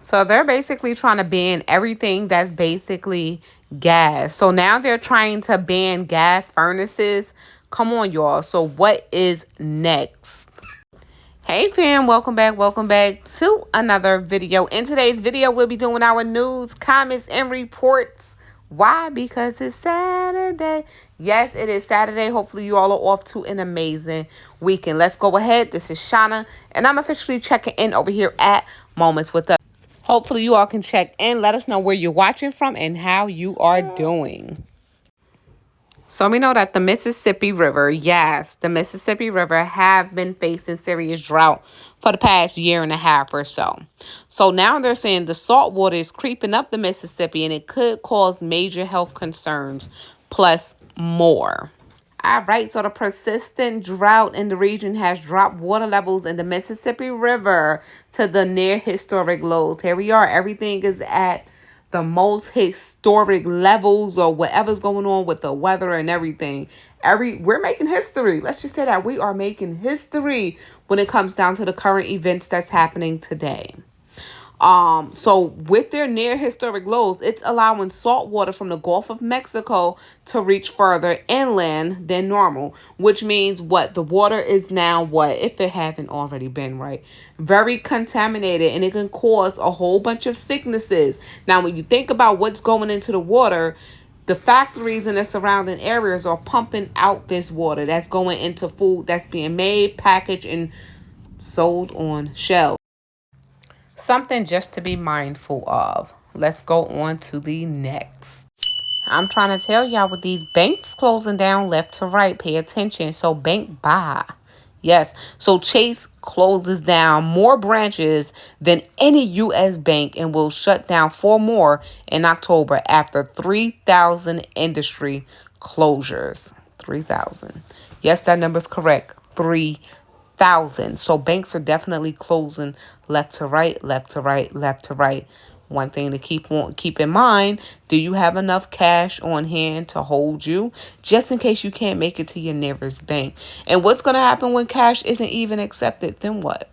So they're basically trying to ban everything that's basically gas. So now they're trying to ban gas furnaces. Come on, y'all. So what is next? Hey fam, welcome back to another video. In today's video, we'll be doing our news, comments, and reports. Why? Because it's Saturday. Yes, it is Saturday. Hopefully you all are off to an amazing weekend. Let's go ahead. This is Shauna, and I'm officially checking in over here at Moments with Us. Hopefully you all can check in. Let us know where you're watching from and how you are doing. So we know that the Mississippi River, yes, the Mississippi River have been facing serious drought for the past year and a half or so. So now they're saying the salt water is creeping up the Mississippi and it could cause major health concerns plus more. All right, so the persistent drought in the region has dropped water levels in the Mississippi River to the near historic lows. Here we are. Everything is at the most historic levels or whatever's going on with the weather and everything. We're making history. Let's just say that we are making history when it comes down to the current events that's happening today. So with their near historic lows, it's allowing salt water from the Gulf of Mexico to reach further inland than normal, which means what? The water is now what? If it haven't already been, right? Very contaminated, and it can cause a whole bunch of sicknesses. Now, when you think about what's going into the water, the factories in the surrounding areas are pumping out this water that's going into food that's being made, packaged, and sold on shelves. Something just to be mindful of. Let's go on to the next. I'm trying to tell y'all with these banks closing down left to right, pay attention. So bank buy. Yes. So Chase closes down more branches than any U.S. bank and will shut down 4 more in October after 3,000 industry closures. 3,000. Yes, that number's correct. 3,000. So banks are definitely closing left to right, left to right, left to right. One thing to keep in mind, do you have enough cash on hand to hold you just in case you can't make it to your nearest bank? And what's going to happen when cash isn't even accepted? Then what?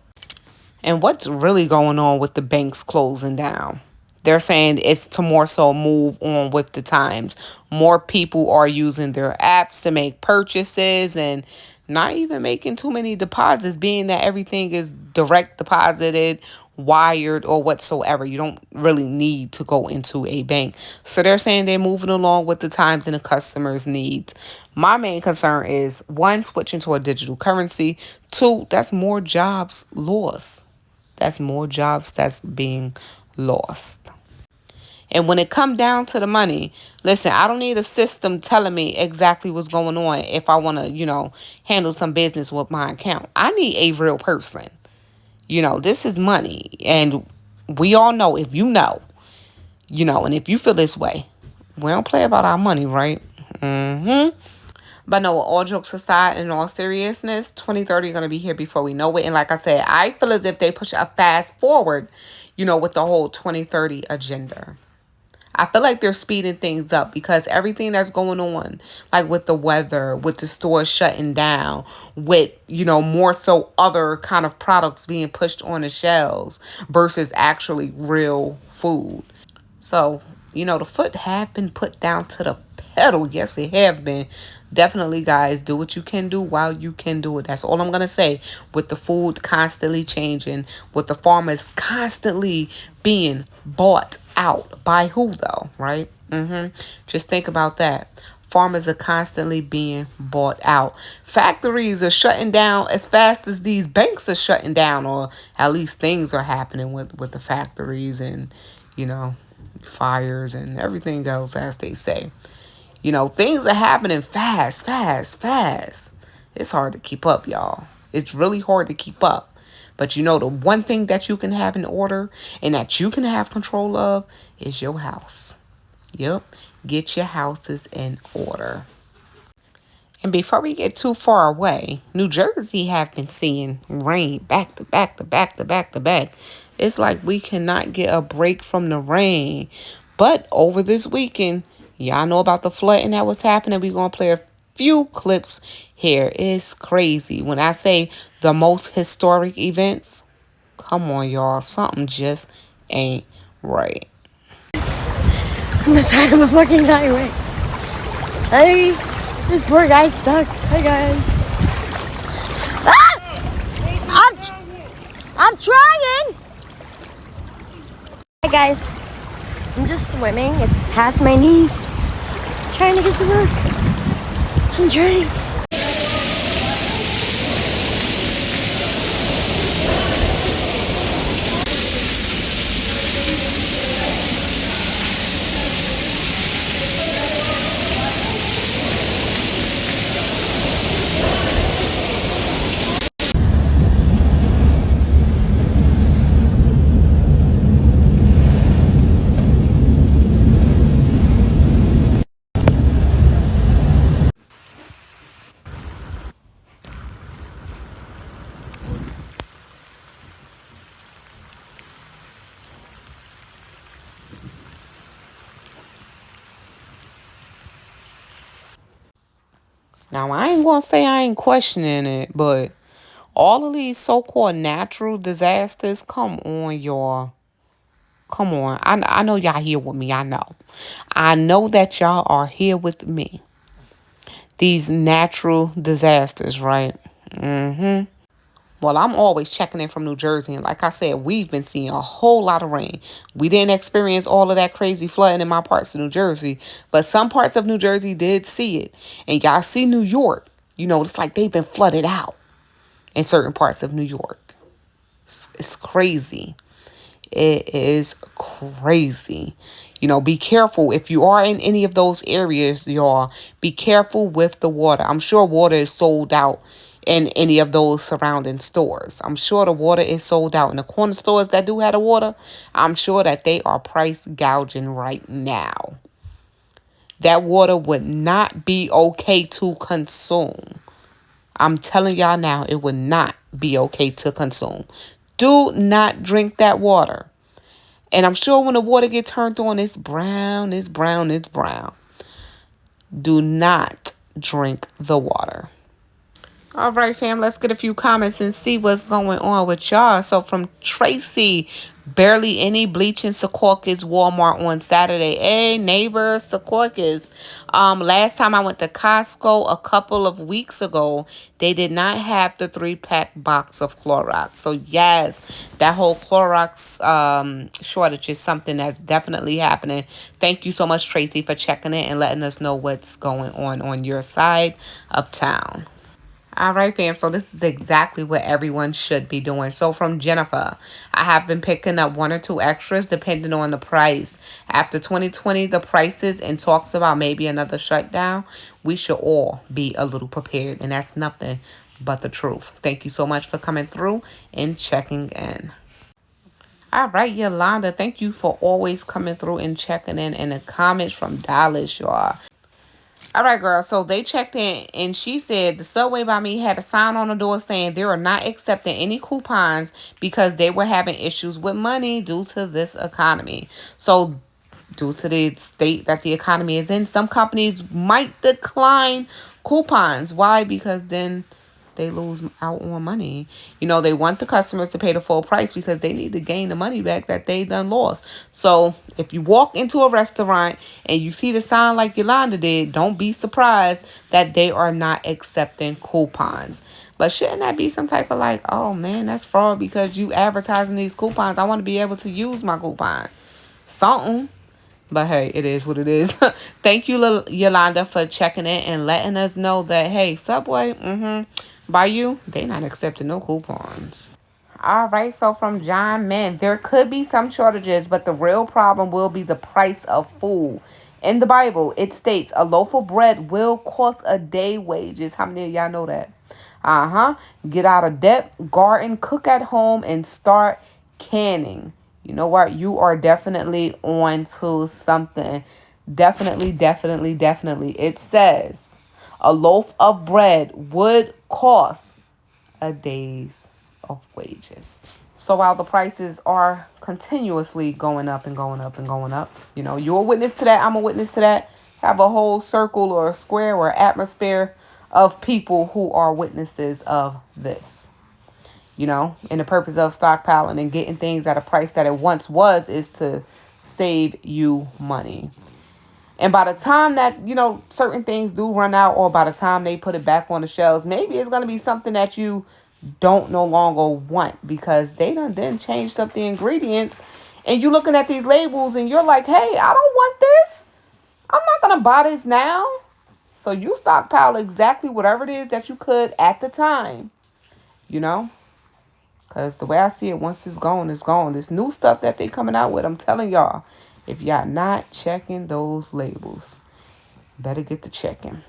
And what's really going on with the banks closing down? They're saying it's to more so move on with the times. More people are using their apps to make purchases and not even making too many deposits, being that everything is direct deposited, wired, or whatsoever. You don't really need to go into a bank. So they're saying they're moving along with the times and the customer's needs. My main concern is, 1, switching to a digital currency. 2, that's more jobs lost. That's more jobs that's being lost. And when it come down to the money, listen, I don't need a system telling me exactly what's going on if I want to, handle some business with my account. I need a real person. This is money. And we all know, if and if you feel this way, we don't play about our money, right? But no, all jokes aside, in all seriousness, 2030 going to be here before we know it. And like I said, I feel as if they push a fast forward, with the whole 2030 agenda. I feel like they're speeding things up because everything that's going on, like with the weather, with the stores shutting down, with, more so other kind of products being pushed on the shelves versus actually real food. So, the foot have been put down to the pedal. Yes, it have been. Definitely, guys, do what you can do while you can do it. That's all I'm going to say. With the food constantly changing, with the farmers constantly being bought out. By who, though, right? Just think about that. Farmers are constantly being bought out. Factories are shutting down as fast as these banks are shutting down, or at least things are happening with the factories and, fires and everything else, as they say. Things are happening fast, fast, fast. It's hard to keep up, y'all. It's really hard to keep up. But the one thing that you can have in order and that you can have control of is your house. Yep. Get your houses in order. And before we get too far away, New Jersey have been seeing rain back to back to back to back to back. It's like we cannot get a break from the rain. But over this weekend, y'all know about the flooding that was happening. We're going to play a few clips here. It's crazy. When I say the most historic events, come on, y'all. Something just ain't right. On the side of a fucking highway. Hey, this poor guy's stuck. Hey guys. Ah! I'm trying. Hey guys, I'm just swimming. It's past my knees. Trying to get to work. I'm trying. Now, I ain't gonna say I ain't questioning it, but all of these so-called natural disasters, come on, y'all. Come on. I know y'all here with me. I know. I know that y'all are here with me. These natural disasters, right? Well, I'm always checking in from New Jersey. And like I said, we've been seeing a whole lot of rain. We didn't experience all of that crazy flooding in my parts of New Jersey. But some parts of New Jersey did see it. And y'all see New York. You know, it's like they've been flooded out in certain parts of New York. It's crazy. It is crazy. You know, be careful. If you are in any of those areas, y'all, be careful with the water. I'm sure water is sold out in any of those surrounding stores. I'm sure the water is sold out in the corner stores that do have the water. I'm sure that they are price gouging right now. That water would not be okay to consume. I'm telling y'all now, it would not be okay to consume. Do not drink that water. And I'm sure when the water gets turned on, it's brown, it's brown, it's brown. Do not drink the water. All right, fam, let's get a few comments and see what's going on with y'all. So from Tracy, barely any bleach in Secaucus Walmart on Saturday. Hey, neighbor, Secaucus. Last time I went to Costco a couple of weeks ago, they did not have the 3-pack box of Clorox. So yes, that whole Clorox shortage is something that's definitely happening. Thank you so much, Tracy, for checking it and letting us know what's going on your side of town. All right, fam. So this is exactly what everyone should be doing. So from Jennifer, I have been picking up 1 or 2 extras depending on the price. After 2020, the prices and talks about maybe another shutdown, we should all be a little prepared. And that's nothing but the truth. Thank you so much for coming through and checking in. All right, Yolanda, thank you for always coming through and checking in. And the comments from Dallas, y'all. All right, girl. So they checked in and she said the Subway by me had a sign on the door saying they are not accepting any coupons because they were having issues with money due to this economy. So due to the state that the economy is in, some companies might decline coupons. Why? Because then they lose out on money. You know, they want the customers to pay the full price because they need to gain the money back that they done lost. So if you walk into a restaurant and you see the sign like Yolanda did, don't be surprised that they are not accepting coupons. But shouldn't that be some type of like, oh man, that's fraud because you advertising these coupons. I want to be able to use my coupon. Something. But hey, it is what it is. Thank you, Yolanda, for checking in and letting us know that, hey, Subway, by you, they not accepting no coupons. All right, so from John, man, there could be some shortages, but the real problem will be the price of food. In the Bible, it states a loaf of bread will cost a day wages. How many of y'all know that? Get out of debt, garden, cook at home, and start canning. You know what? You are definitely on to something. Definitely, definitely, definitely. It says a loaf of bread would cost a day's of wages. So while the prices are continuously going up and going up and going up, you know, you're a witness to that. I'm a witness to that. Have a whole circle or a square or atmosphere of people who are witnesses of this. And the purpose of stockpiling and getting things at a price that it once was is to save you money. And by the time that, certain things do run out, or by the time they put it back on the shelves, maybe it's going to be something that you don't no longer want because they done then changed up the ingredients. And you looking at these labels and you're like, hey, I don't want this. I'm not going to buy this now. So you stockpile exactly whatever it is that you could at the time, you know? Because the way I see it, once it's gone, it's gone. This new stuff that they coming out with, I'm telling y'all, if y'all not checking those labels, better get to checking.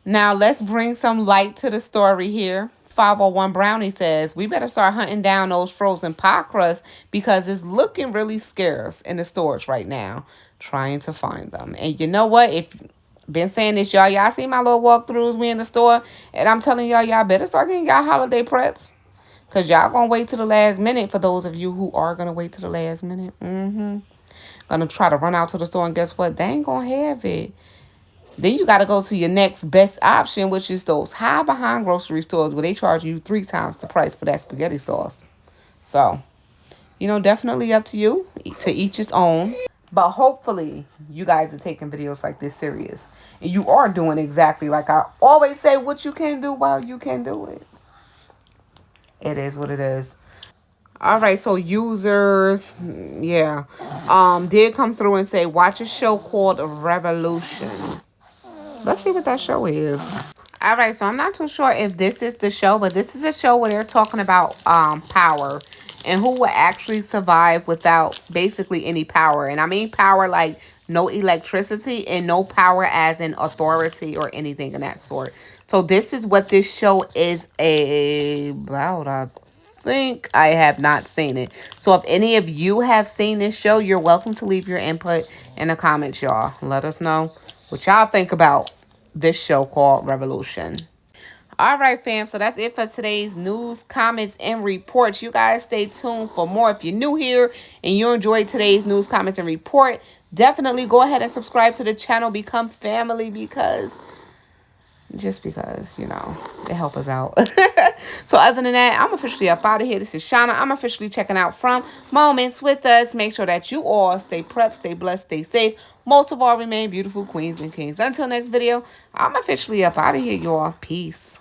Now, let's bring some light to the story here. 501 Brownie says, we better start hunting down those frozen pie crusts because it's looking really scarce in the stores right now, trying to find them. And you know what? If been saying this, y'all see my little walkthroughs, we in the store, and I'm telling y'all better start getting y'all holiday preps. Because y'all going to wait to the last minute for those of you who are going to wait to the last minute. Going to try to run out to the store, and guess what? They ain't going to have it. Then you got to go to your next best option, which is those high behind grocery stores where they charge you 3 times the price for that spaghetti sauce. So, definitely up to you, to each its own. But hopefully you guys are taking videos like this serious. And you are doing exactly like I always say, what you can do while you can do it. It is what it is. All right, so users, yeah, did come through and say, watch a show called Revolution. Let's see what that show is. All right, so I'm not too sure if this is the show, but this is a show where they're talking about power and who will actually survive without basically any power. And I mean power like no electricity, and no power as in authority or anything of that sort. So this is what this show is about. I think I have not seen it. So if any of you have seen this show, you're welcome to leave your input in the comments, y'all. Let us know what y'all think about this show called Revolution. All right, fam. So that's it for today's news, comments, and reports. You guys stay tuned for more. If you're new here and you enjoyed today's news, comments, and report, definitely go ahead and subscribe to the channel. Become family because it helps us out. So other than that, I'm officially up out of here. This is Shauna. I'm officially checking out from Moments with Us. Make sure that you all stay prepped, stay blessed, stay safe. Most of all, remain beautiful queens and kings. Until next video, I'm officially up out of here, y'all. Peace.